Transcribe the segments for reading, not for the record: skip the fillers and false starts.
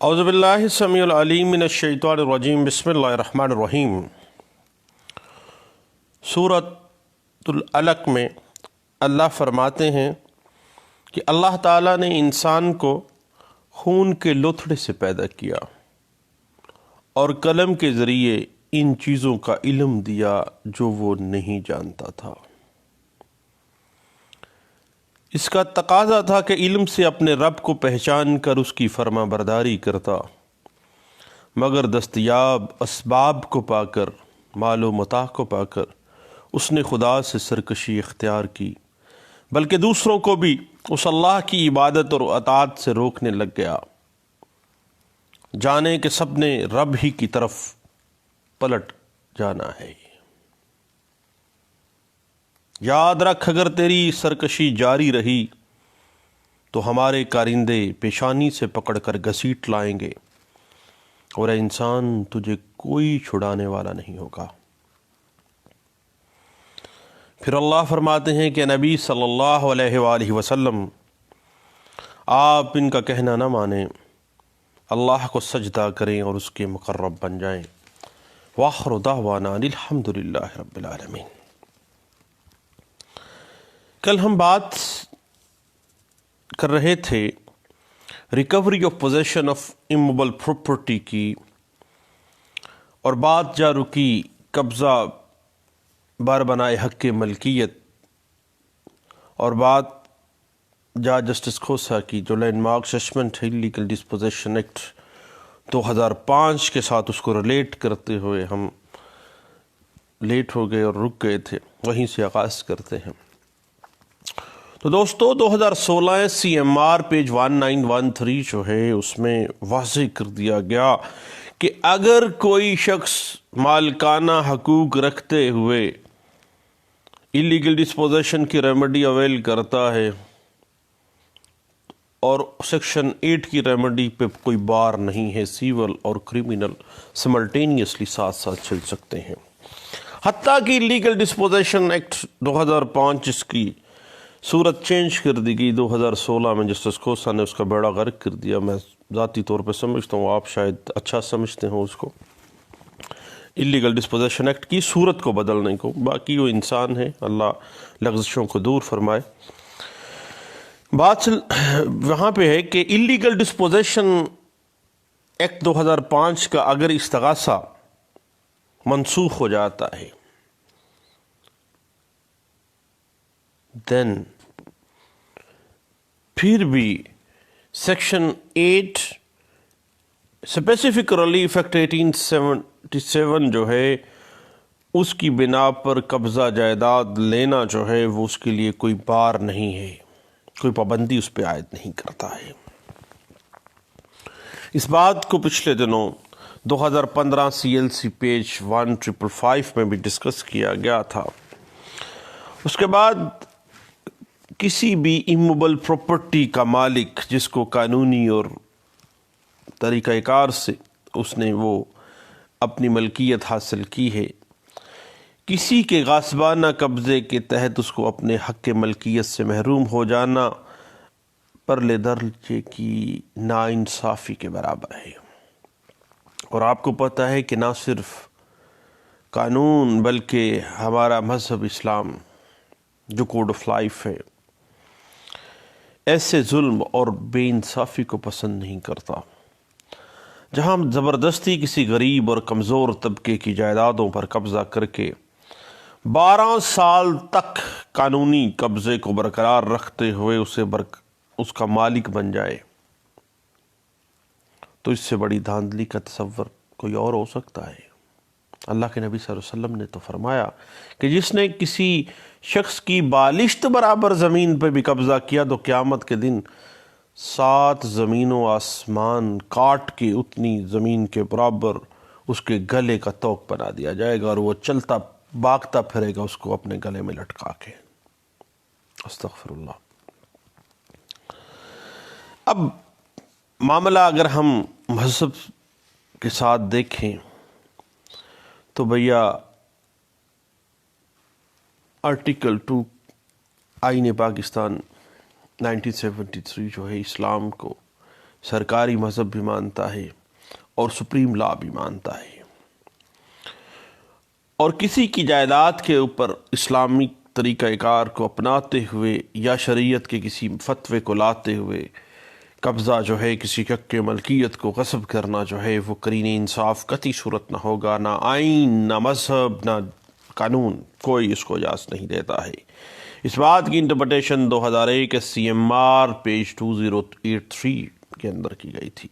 اعوذ باللہ السمیع العلیم من الشیطان الرجیم بسم اللہ الرحمن الرحیم۔ سورۃ العلق میں اللہ فرماتے ہیں کہ اللہ تعالیٰ نے انسان کو خون کے لوتھڑے سے پیدا کیا اور قلم کے ذریعے ان چیزوں کا علم دیا جو وہ نہیں جانتا تھا۔ اس کا تقاضا تھا کہ علم سے اپنے رب کو پہچان کر اس کی فرما برداری کرتا، مگر دستیاب اسباب کو پا کر، مال و متاع کو پا کر اس نے خدا سے سرکشی اختیار کی، بلکہ دوسروں کو بھی اس اللہ کی عبادت اور اطاعت سے روکنے لگ گیا۔ جانے کہ سب نے رب ہی کی طرف پلٹ جانا ہے۔ یاد رکھ، اگر تیری سرکشی جاری رہی تو ہمارے کارندے پیشانی سے پکڑ کر گھسیٹ لائیں گے، اور اے انسان تجھے کوئی چھڑانے والا نہیں ہوگا۔ پھر اللہ فرماتے ہیں کہ نبی صلی اللہ علیہ وآلہ وسلم، آپ ان کا کہنا نہ مانیں، اللہ کو سجدہ کریں اور اس کے مقرب بن جائیں۔ وآخر دعوانا الحمد للہ رب العالمین۔ کل ہم بات کر رہے تھے recovery of position of immovable property کی، اور بات جا رکی قبضہ بار بنائے حق ملکیت، اور بات جا جسٹس کھوسا کی جو landmark judgment illegal disposition act 2005 کے ساتھ اس کو ریلیٹ کرتے ہوئے ہم لیٹ ہو گئے اور رک گئے تھے، وہیں سے آغاز کرتے ہیں۔ تو دوستو 2016 سی ایم آر پیج 1913 جو ہے اس میں واضح کر دیا گیا کہ اگر کوئی شخص مالکانہ حقوق رکھتے ہوئے ایلیگل ڈسپوزیشن کی ریمیڈی اویل کرتا ہے اور سیکشن 8 کی ریمیڈی پہ کوئی بار نہیں ہے، سیول اور کریمنل سملٹینیسلی ساتھ ساتھ چل سکتے ہیں۔ حتیٰ کہ ایلیگل ڈسپوزیشن ایکٹ 2005 اس کی صورت چینج کر دی گئی 2016 میں، جسٹس کھوسا نے اس کا بیڑا غرق کر دیا۔ میں ذاتی طور پہ سمجھتا ہوں، آپ شاید اچھا سمجھتے ہوں اس کو، ایلیگل ڈسپوزیشن ایکٹ کی صورت کو بدلنے کو۔ باقی وہ انسان ہے، اللہ لغزشوں کو دور فرمائے۔ بات وہاں پہ ہے کہ ایلیگل ڈسپوزیشن ایکٹ 2005 کا اگر استغاثہ منسوخ ہو جاتا ہے دین پھر بھی سیکشن 8 اسپیسیفک ریلیف ایکٹ 1877 جو ہے اس کی بنا پر قبضہ جائیداد لینا جو ہے وہ اس کے لیے کوئی بار نہیں ہے، کوئی پابندی اس پہ عائد نہیں کرتا ہے۔ اس بات کو پچھلے دنوں 2015 سی ایل سی پیج 1555 میں بھی ڈسکس کیا گیا تھا۔ اس کے بعد کسی بھی اموویبل پراپرٹی کا مالک جس کو قانونی اور طریقہ کار سے اس نے وہ اپنی ملکیت حاصل کی ہے، کسی کے غاصبانہ قبضے کے تحت اس کو اپنے حق ملکیت سے محروم ہو جانا پرلے درجے کی ناانصافی کے برابر ہے۔ اور آپ کو پتہ ہے کہ نہ صرف قانون بلکہ ہمارا مذہب اسلام جو کوڈ آف لائف ہے ایسے ظلم اور بے انصافی کو پسند نہیں کرتا، جہاں زبردستی کسی غریب اور کمزور طبقے کی جائیدادوں پر قبضہ کر کے 12 سال تک قانونی قبضے کو برقرار رکھتے ہوئے اس کا مالک بن جائے، تو اس سے بڑی دھاندلی کا تصور کوئی اور ہو سکتا ہے؟ اللہ کے نبی صلی اللہ علیہ وسلم نے تو فرمایا کہ جس نے کسی شخص کی بالشت برابر زمین پہ بھی قبضہ کیا تو قیامت کے دن 7 زمین و آسمان کاٹ کے اتنی زمین کے برابر اس کے گلے کا توق بنا دیا جائے گا، اور وہ چلتا بھاگتا پھرے گا اس کو اپنے گلے میں لٹکا کے۔ استغفر اللہ۔ اب معاملہ اگر ہم مذہب کے ساتھ دیکھیں تو بھیا آرٹیکل 2 آئین پاکستان 1973 جو ہے اسلام کو سرکاری مذہب بھی مانتا ہے اور سپریم لا بھی مانتا ہے، اور کسی کی جائیداد کے اوپر اسلامی طریقہ کار کو اپناتے ہوئے یا شریعت کے کسی فتوے کو لاتے ہوئے قبضہ جو ہے کسی شخص کے ملکیت کو غصب کرنا جو ہے وہ قرین انصاف قطعی صورت نہ ہوگا، نہ آئین، نہ مذہب، نہ قانون، کوئی اس کو اجازت نہیں دیتا ہے۔ اس بات کی انٹرپریٹیشن 2001 SCMR پیج 2083 کے اندر کی گئی تھی،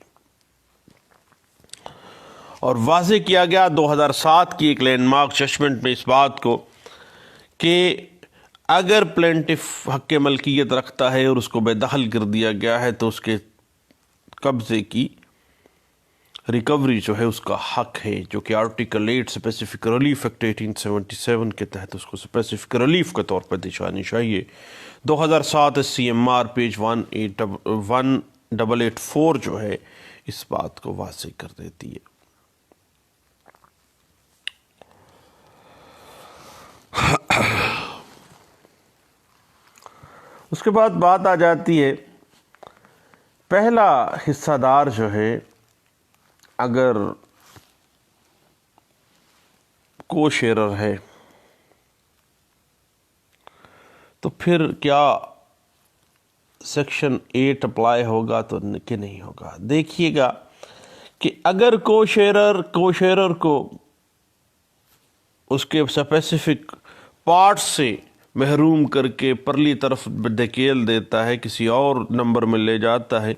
اور واضح کیا گیا 2007 کی ایک لینڈ مارک ججمنٹ میں اس بات کو کہ اگر پلینٹف حق ملکیت رکھتا ہے اور اس کو بے دخل کر دیا گیا ہے تو اس کے قبضے کی ریکوری جو ہے اس کا حق ہے، جو کہ آرٹیکل 8 اسپیسیفک ریلیف ایکٹ 1877 کے تحت اس کو اسپیسیفک ریلیف کے طور پر دی جانی چاہیے۔ 2007 SCMR پیج 1884 جو ہے اس بات کو واضح کر دیتی ہے۔ اس کے بعد بات آ جاتی ہے، پہلا حصہ دار جو ہے اگر کو شیئرر ہے تو پھر کیا سیکشن 8 اپلائی ہوگا تو کہ نہیں ہوگا؟ دیکھیے گا کہ اگر کو شیئرر کو اس کے اسپیسیفک پارٹ سے محروم کر کے پرلی طرف دھکیل دیتا ہے، کسی اور نمبر میں لے جاتا ہے،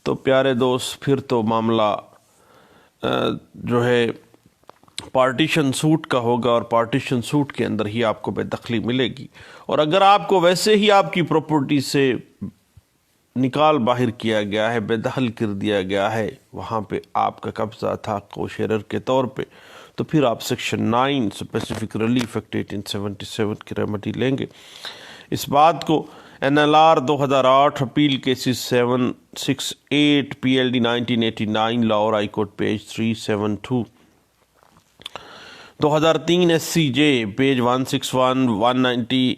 تو پیارے دوست پھر تو معاملہ جو ہے پارٹیشن سوٹ کا ہوگا، اور پارٹیشن سوٹ کے اندر ہی آپ کو بے دخلی ملے گی۔ اور اگر آپ کو ویسے ہی آپ کی پراپرٹی سے نکال باہر کیا گیا ہے، بے دخل کر دیا گیا ہے، وہاں پہ آپ کا قبضہ تھا کو شیئرر کے طور پہ، تو پھر آپ سیکشن 9 اسپیسیفک ریلیف ایکٹ 1877 کی ریمیڈی لیں گے۔ اس بات کو NLR 2008 appeal cases 768 PLD 1989 Lahore high court page 372، 2003 SCJ page 161 190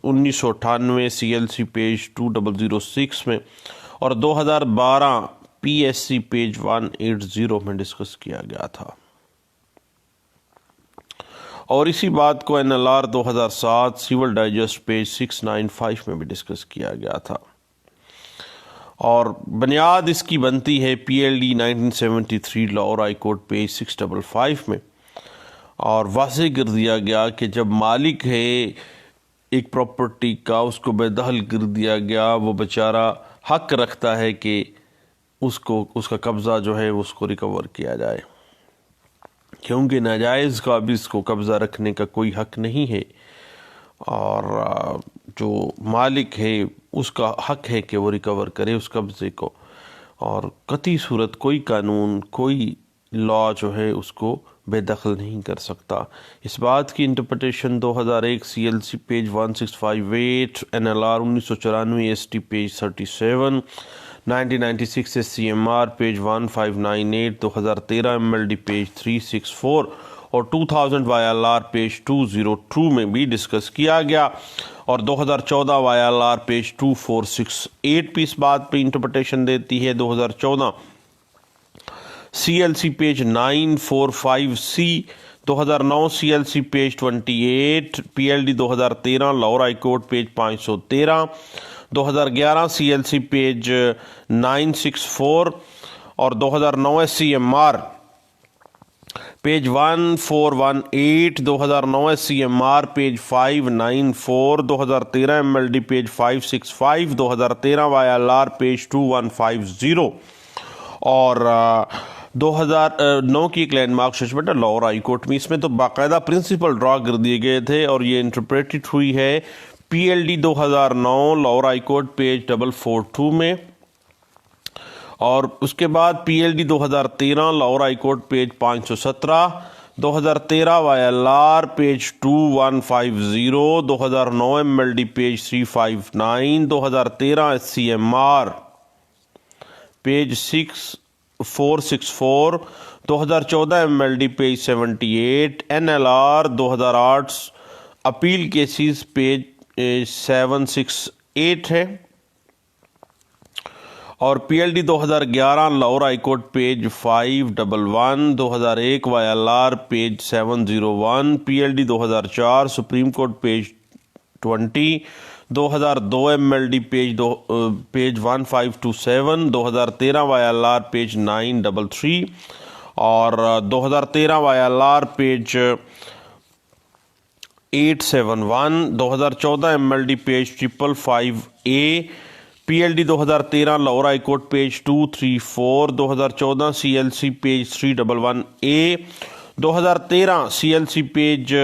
1998 CLC page 2006 میں، اور 2012 PSC پیج 180 میں ڈسکس کیا گیا تھا، اور اسی بات کو NLR 2007 سیول ڈائجسٹ پیج 695 میں بھی ڈسکس کیا گیا تھا، اور بنیاد اس کی بنتی ہے PLD 1973 Lahore high court page 655 میں، اور واضح کر دیا گیا کہ جب مالک ہے ایک پراپرٹی کا، اس کو بے دخل کر دیا گیا، وہ بیچارہ حق رکھتا ہے کہ اس کا قبضہ جو ہے اس کو ریکور کیا جائے، کیونکہ ناجائز قابض کو قبضہ رکھنے کا کوئی حق نہیں ہے، اور جو مالک ہے اس کا حق ہے کہ وہ ریکور کرے اس قبضے کو، اور قطعی صورت کوئی قانون، کوئی لا جو ہے اس کو بے دخل نہیں کر سکتا۔ اس بات کی interpretation 2001 CLC page 1658 NLR 1994 ST page 37، 1996 SCMR page 1598، 2013 MLD page 364 اور 2000 YLR پیج 202 میں بھی ڈسکس کیا گیا، اور 2014 YLR پیج 2468 بھی اس بات پہ انٹرپریٹیشن دیتی ہے۔ 2014 CLC page 945C، 2009 CLC page 28، PLD 2013 Lahore high court page 513، 2011 CLC page 964 اور 2009 SCMR page 1418، 2009 SCMR page 594، 2013 MLD page 565، 2013 YLR page 2150، اور 2009 کی ایک لینڈ مارک ججمنٹ ہے لاہور ہائی کورٹ میں۔ اس میں تو باقاعدہ پرنسپل ڈرا کر دیے گئے تھے، اور یہ انٹرپریٹڈ ہوئی ہے PLD 2009 Lahore high court page 442 میں، اور اس کے بعد PLD 2013 Lahore high court page 517، 2013 YLR page 2150، 2009 MLD page 359، 2013 SCMR page 6464، 2014 MLD page 78، NLR 2008 appeal cases page 768 ہے، اور P L D 2011 Lahore high court page 511، 2001 Y L R page 701، P L D 2004 supreme court page 20، 2002 M L D page 1527، 2013 Y L R page 933 اور 2013 Y L R page 871، 2014 M L D page 555A، P L D 2013 Lahore high court page 234، 2014 C L C page 311A، 2013 C L C page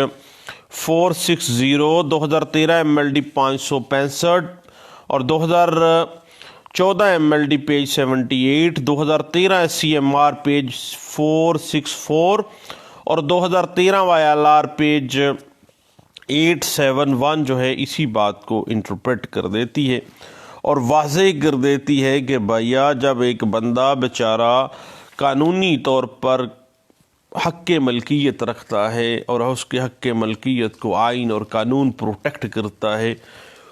460، 2013 M L D 565 اور 2014 M L D page 78، 2013 S C M R page 464 اور 2013 Y L R page 871 جو ہے اسی بات کو interpret کر دیتی ہے اور واضح کر دیتی ہے کہ بھیا جب ایک بندہ بیچارہ قانونی طور پر حق ملکیت رکھتا ہے اور اس کے حق ملکیت کو آئین اور قانون پروٹیکٹ کرتا ہے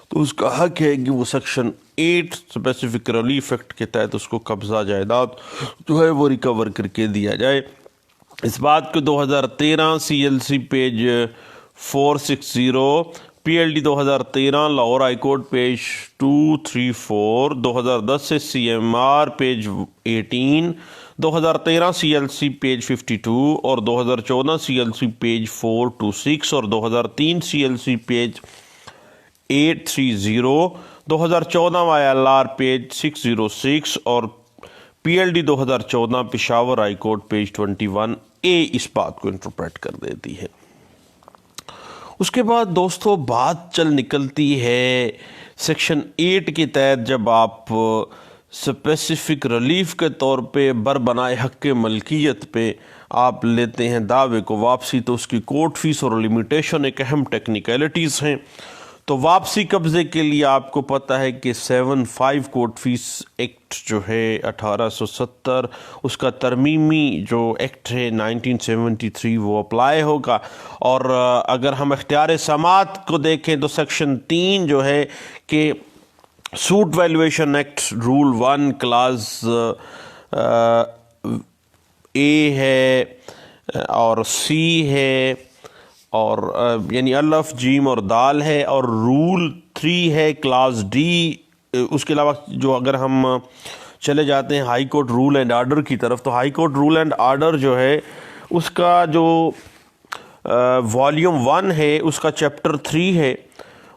تو اس کا حق ہے کہ وہ سیکشن 8 اسپیسیفک ریلیف ایکٹ کے تحت اس کو قبضہ جائیداد جو ہے وہ ریکور کر کے دیا جائے۔ اس بات کو 2013 C L C page 460، P L D 2013 Lahore high court page 234، 2010 سے C M R page 18، 2013 C L C page 52 اور 2014 سی ایل سی پیج 426 اور 2003 C L C page 830، 2014 Y L R page 606 اور P L D 2014 Peshawar high court page 21A اس بات کو interpret کر دیتی ہے۔ اس کے بعد دوستو بات چل نکلتی ہے سیکشن 8 کے تحت جب آپ اسپیسیفک ریلیف کے طور پہ بربنائے حق ملکیت پہ آپ لیتے ہیں دعوے کو واپسی تو اس کی کورٹ فیس اور لیمیٹیشن ایک اہم ٹیکنیکلٹیز ہیں۔ تو واپسی قبضے کے لیے آپ کو پتہ ہے کہ 75 کورٹ فیس ایکٹ جو ہے 1870 اس کا ترمیمی جو ایکٹ ہے 1973 وہ اپلائی ہوگا، اور اگر ہم اختیار سماعت کو دیکھیں تو سیکشن 3 جو ہے کہ suit valuation act rule 1 clause A ہے اور سی ہے اور یعنی الف جیم اور دال ہے، اور رول 3 ہے کلاس ڈی۔ اس کے علاوہ جو اگر ہم چلے جاتے ہیں high court rule and order کی طرف تو high court rule and order جو ہے اس کا جو والیوم 1 ہے اس کا چیپٹر 3 ہے،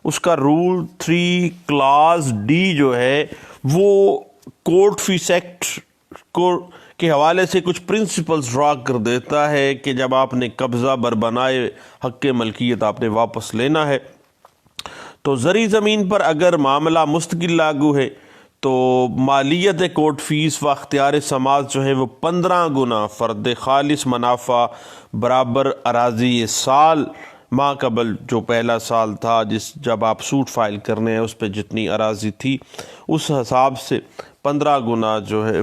اس کا رول 3 کلاس ڈی جو ہے وہ کورٹ فیس ایکٹ کو کے حوالے سے کچھ پرنسپلز ڈرا کر دیتا ہے کہ جب آپ نے قبضہ بربنائے حق ملکیت آپ نے واپس لینا ہے تو زرعی زمین پر اگر معاملہ مستقل لاگو ہے تو مالیت کورٹ فیس و اختیار سماعت جو ہے وہ 15 گنا فرد خالص منافع برابر اراضی سال ماہ قبل جو پہلا سال تھا جب آپ سوٹ فائل کرنے ہیں اس پہ جتنی اراضی تھی اس حساب سے 15 گنا جو ہے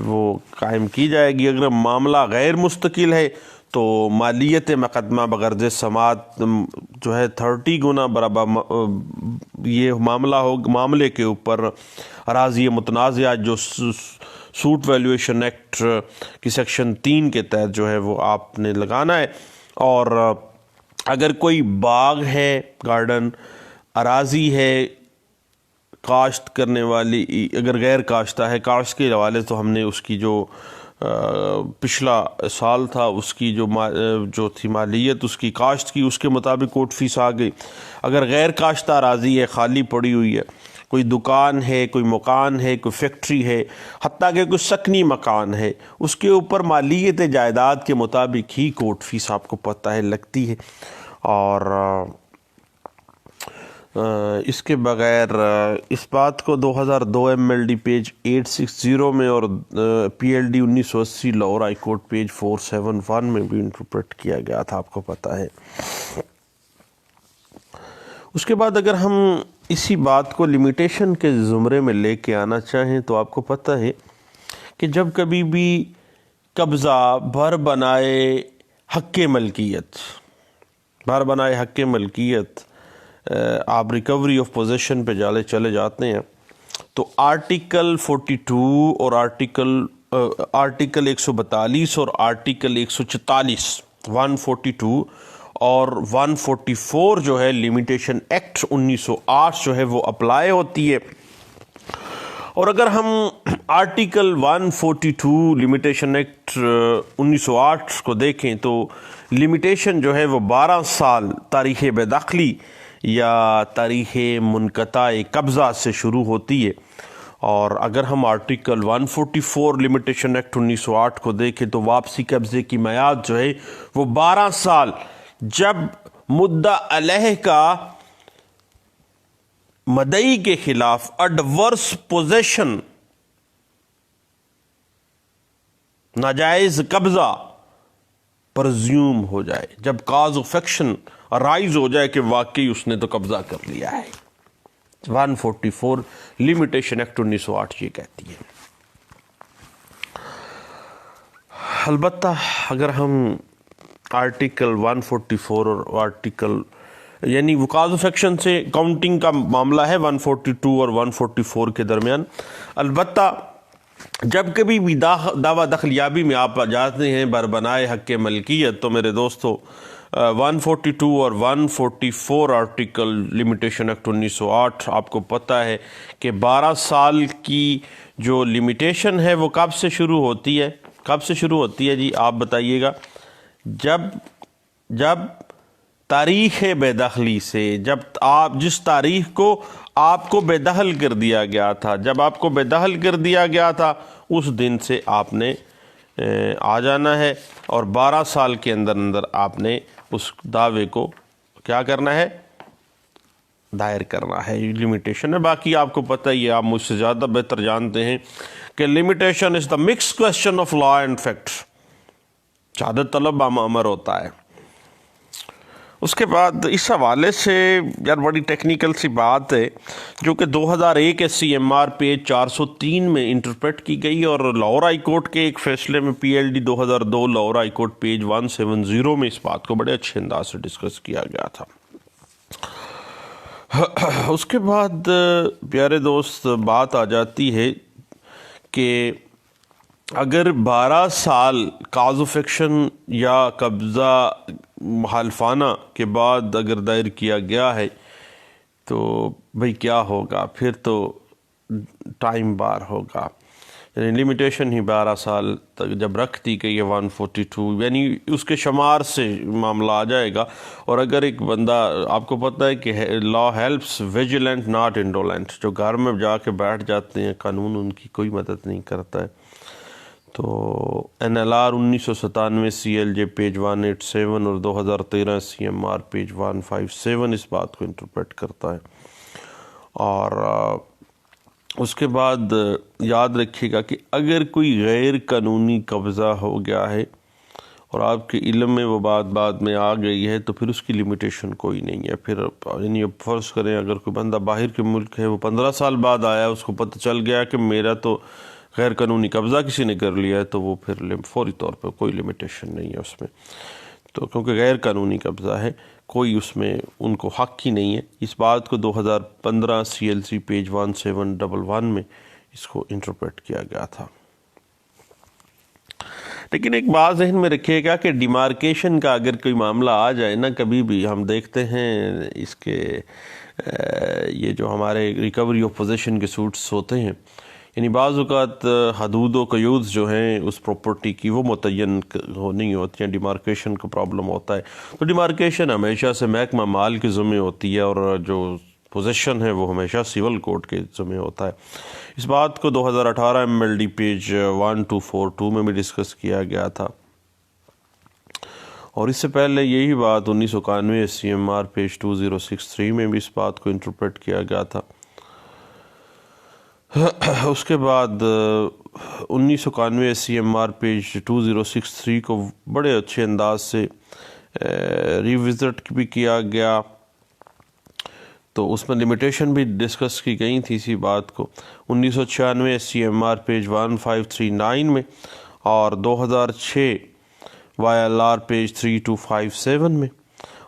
وہ قائم کی جائے گی۔ اگر معاملہ غیر مستقل ہے تو مالیت مقدمہ بغرض سماعت جو ہے 30 گنا برابر یہ معاملے کے اوپر اراضی متنازعہ جو سوٹ ویلیویشن ایکٹ کی سیکشن 3 کے تحت جو ہے وہ آپ نے لگانا ہے۔ اور اگر کوئی باغ ہے، گارڈن، اراضی ہے کاشت کرنے والی، اگر غیر کاشتہ ہے کاشت کے حوالے تو ہم نے اس کی جو پچھلا سال تھا اس کی جو تھی مالیت اس کی کاشت کی اس کے مطابق کورٹ فیس آ گئی۔ اگر غیر کاشتہ اراضی ہے، خالی پڑی ہوئی ہے، کوئی دکان ہے، کوئی مکان ہے، کوئی فیکٹری ہے، حتیٰ کہ کوئی سکنی مکان ہے، اس کے اوپر مالیت جائیداد کے مطابق ہی کورٹ فیس آپ کو پتہ ہے لگتی ہے۔ اور اس کے بغیر اس بات کو 2002 ایم ایل ڈی پیج 860 میں اور P L D 1980 Lahore high court page 471 میں بھی انٹرپریٹ کیا گیا تھا، آپ کو پتہ ہے۔ اس کے بعد اگر ہم اسی بات کو لیمیٹیشن کے زمرے میں لے کے آنا چاہیں تو آپ کو پتہ ہے کہ جب کبھی بھی قبضہ بربنائے حق ملکیت آپ ریکوری آف پوزیشن پہ چلے جاتے ہیں تو آرٹیکل 42 اور آرٹیکل 142 اور آرٹیکل 144 142 اور 144 جو ہے لمیٹیشن ایکٹ 1908 جو ہے وہ اپلائی ہوتی ہے. اور اگر ہم آرٹیکل 142 لمیٹیشن ایکٹ 1908 کو دیکھیں تو لمیٹیشن جو ہے وہ 12 سال تاریخ بے دخلی یا تاریخ منقطع قبضہ سے شروع ہوتی ہے. اور اگر ہم آرٹیکل 144 لمیٹیشن ایکٹ 1908 کو دیکھیں تو واپسی قبضے کی میعاد جو ہے وہ 12 سال جب مدعا علیہ کا مدعی کے خلاف ایڈورس پوزیشن ناجائز قبضہ پرزیوم ہو جائے، جب کاز آف ایکشن رائز ہو جائے کہ واقعی اس نے تو قبضہ کر لیا ہے. 144 لمیٹیشن ایکٹ 1908 یہ کہتی ہے. البتہ اگر ہم آرٹیکل 144 اور آرٹیکل یعنی وہ کاز آف ایکشن سے کاؤنٹنگ کا معاملہ ہے 142 اور 144 کے درمیان. البتہ جب کبھی بھی دعویٰ دخلیابی میں آپ جاتے ہیں بربنائے حق ملکیت تو میرے دوستو 142 اور 144 آرٹیکل لمیٹیشن ایکٹ 1908 آپ کو پتہ ہے کہ 12 سال کی جو لمیٹیشن ہے وہ کب سے شروع ہوتی ہے جی آپ بتائیے گا. جب تاریخ بے دخلی سے، جب آپ جس تاریخ کو آپ کو بے دخل کر دیا گیا تھا، جب آپ کو بے دخل کر دیا گیا تھا اس دن سے آپ نے آ جانا ہے اور 12 سال کے اندر آپ نے اس دعوے کو کیا کرنا ہے، دائر کرنا ہے. لمیٹیشن ہے. باقی آپ کو پتہ ہی ہے، آپ مجھ سے زیادہ بہتر جانتے ہیں کہ limitation is the mix question of law and fact. شہادت طلب امر ہوتا ہے. اس کے بعد اس حوالے سے یار بڑی ٹیکنیکل سی بات ہے جو کہ 2001 SCMR پیج 403 میں انٹرپریٹ کی گئی اور لاہور ہائی کورٹ کے ایک فیصلے میں PLD 2002 Lahore high court page 170 میں اس بات کو بڑے اچھے انداز سے ڈسکس کیا گیا تھا. اس کے بعد پیارے دوست بات آ جاتی ہے کہ اگر 12 سال کاز آف ایکشن یا قبضہ حلفانہ کے بعد اگر دائر کیا گیا ہے تو بھئی کیا ہوگا، پھر تو ٹائم بار ہوگا. یعنی لمیٹیشن ہی 12 سال تک جب رکھ دی گئی ہے 142 یعنی اس کے شمار سے معاملہ آ جائے گا. اور اگر ایک بندہ، آپ کو پتہ ہے کہ لا ہیلپس ویجیلنٹ ناٹ انڈولنٹ، جو گھر میں جا کے بیٹھ جاتے ہیں قانون ان کی کوئی مدد نہیں کرتا ہے. تو NLR 1997 CLJ پیج 187 اور 2013 CMR پیج 157 اس بات کو انٹرپریٹ کرتا ہے. اور اس کے بعد یاد رکھیے گا کہ اگر کوئی غیر قانونی قبضہ ہو گیا ہے اور آپ کے علم میں وہ بات بعد میں آ گئی ہے تو پھر اس کی لمیٹیشن کوئی نہیں ہے. پھر یعنی فرض کریں اگر کوئی بندہ باہر کے ملک ہے، وہ 15 سال بعد آیا، اس کو پتہ چل گیا کہ میرا تو غیر قانونی قبضہ کسی نے کر لیا ہے، تو وہ پھر فوری طور پہ کوئی لمیٹیشن نہیں ہے اس میں. تو کیونکہ غیر قانونی قبضہ ہے، کوئی اس میں ان کو حق ہی نہیں ہے. اس بات کو 2015 CLC پیج 1711 میں اس کو انٹرپریٹ کیا گیا تھا. لیکن ایک بات ذہن میں رکھیے گا کہ ڈیمارکیشن کا اگر کوئی معاملہ آ جائے نا، کبھی بھی ہم دیکھتے ہیں اس کے یہ جو ہمارے ریکوری آف پوزیشن کے سوٹس ہوتے ہیں، یعنی بعض اوقات حدود و قیود جو ہیں اس پراپرٹی کی وہ متعین نہیں ہوتی ہیں، ڈیمارکیشن کا پرابلم ہوتا ہے. تو ڈیمارکیشن ہمیشہ سے محکمہ مال کے ذمہ ہوتی ہے اور جو پوزیشن ہے وہ ہمیشہ سول کوڈ کے ذمہ ہوتا ہے. اس بات کو 2018 MLD پیج 1242 میں بھی ڈسکس کیا گیا تھا. اور اس سے پہلے یہی بات 1991 SCMR پیج 2063 میں بھی اس بات کو انٹرپریٹ کیا گیا تھا. اس کے بعد 1991 SCMR پیج 2063 کو بڑے اچھے انداز سے ریوزٹ بھی کیا گیا. تو اس میں لمیٹیشن بھی ڈسکس کی گئی تھی اسی بات کو 1996 SCMR پیج 1539 میں اور 2006 YLR پیج 3257 میں.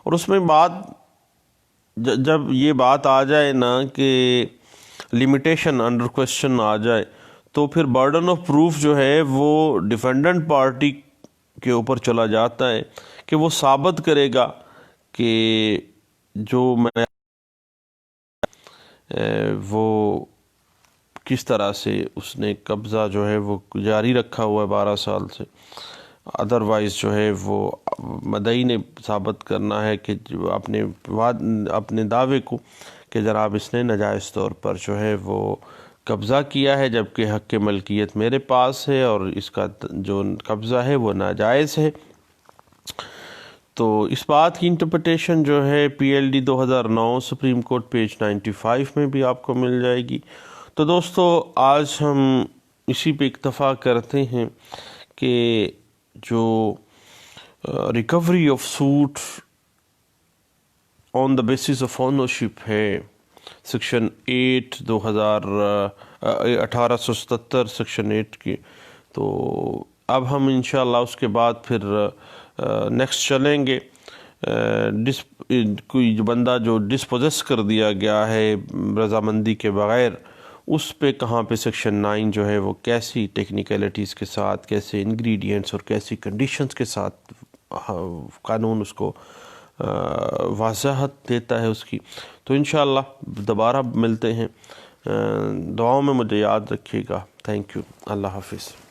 اور اس میں بات جب یہ بات آ جائے نا کہ لمیٹیشن انڈر کویسچن آ جائے تو پھر برڈن آف پروف جو ہے وہ ڈیفینڈنٹ پارٹی کے اوپر چلا جاتا ہے کہ وہ ثابت کرے گا کہ جو میں وہ کس طرح سے اس نے قبضہ جو ہے وہ جاری رکھا ہوا ہے 12 سال سے. ادروائز جو ہے وہ مدعی نے ثابت کرنا ہے کہ اپنے دعوے کو کہ جناب اس نے ناجائز طور پر جو ہے وہ قبضہ کیا ہے، جبکہ حق ملکیت میرے پاس ہے اور اس کا جو قبضہ ہے وہ ناجائز ہے. تو اس بات کی انٹرپریٹیشن جو ہے PLD 2009 سپریم کورٹ پیج 95 میں بھی آپ کو مل جائے گی. تو دوستو آج ہم اسی پہ اکتفا کرتے ہیں کہ جو recovery of suit on the basis of ownership ہے سیکشن 8 1877 سیکشن 8 کی، تو اب ہم انشاءاللہ اس کے بعد پھر نیکسٹ چلیں گے. کوئی بندہ جو ڈسپوزیس کر دیا گیا ہے رضامندی کے بغیر، اس پہ کہاں پہ سیکشن 9 جو ہے وہ کیسی ٹیکنیکلٹیز کے ساتھ، کیسے انگریڈینٹس اور کیسی کنڈیشنز کے ساتھ قانون اس کو وضاحت دیتا ہے اس کی. تو انشاءاللہ دوبارہ ملتے ہیں. دعاؤں میں مجھے یاد رکھیے گا. Thank you. اللہ حافظ.